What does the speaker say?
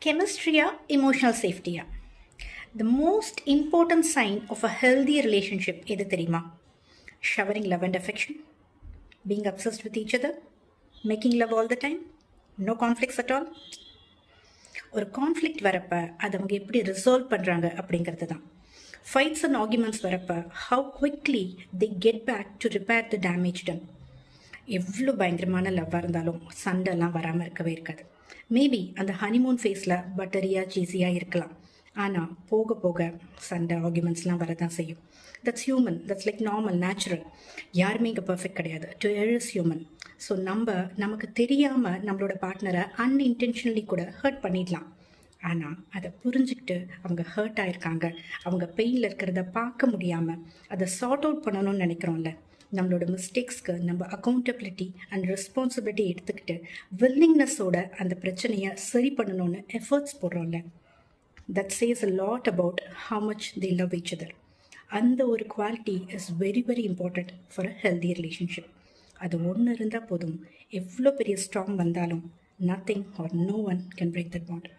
Chemistry-ஆ emotional safety-ஆ? The most important sign of a healthy relationship எது தெரியுமா? Showering love and affection, being obsessed with each other, making love all the time, no conflicts at all. ஒரு conflict வரப்ப அதை அவங்க எப்படி resolve பண்ணுறாங்க அப்படிங்கிறது தான். ஃபைட்ஸ் அண்ட் ஆர்குமெண்ட்ஸ் வரப்ப how quickly they get back to repair the damage done. எவ்வளோ பயங்கரமான லவ்வாக இருந்தாலும் சண்டைலாம் வராமல் இருக்கவே இருக்காது. மேபி அந்த ஹனிமூன் ஃபேஸில் பட்டரியாக சீஸியாக இருக்கலாம், ஆனால் போக போக சண்டை ஆர்குமெண்ட்ஸ்லாம் வரதான் செய்யும். That's human, that's like normal, natural. யாருமே இங்கே பர்ஃபெக்ட் கிடையாது. To err is human. So நமக்கு தெரியாமல் நம்மளோட பார்ட்னரை அன்இன்டென்ஷனலி கூட ஹர்ட் பண்ணிடலாம். ஆனால் அதை புரிஞ்சுக்கிட்டு அவங்க ஹர்ட் ஆயிருக்காங்க, அவங்க பெயினில் இருக்கிறத பார்க்க முடியாமல் அதை சார்ட் அவுட் பண்ணணும்னு நினைக்கிறோம்ல, நம்மளோட மிஸ்டேக்ஸ்க்கு நம்ம அக்கௌண்டபிலிட்டி அண்ட் ரெஸ்பான்சிபிலிட்டி எடுத்துக்கிட்டு வில்லிங்னஸோட அந்த பிரச்சனையை சரி பண்ணணும்னு எஃபர்ட்ஸ் போடுறோம்ல, that says a lot about how much they love each other. அந்த ஒரு quality is very very important for a healthy relationship. அது ஒன்று இருந்தால் போதும், எவ்வளோ பெரிய ஸ்ட்ராங் வந்தாலும் nothing or no one can break that bond.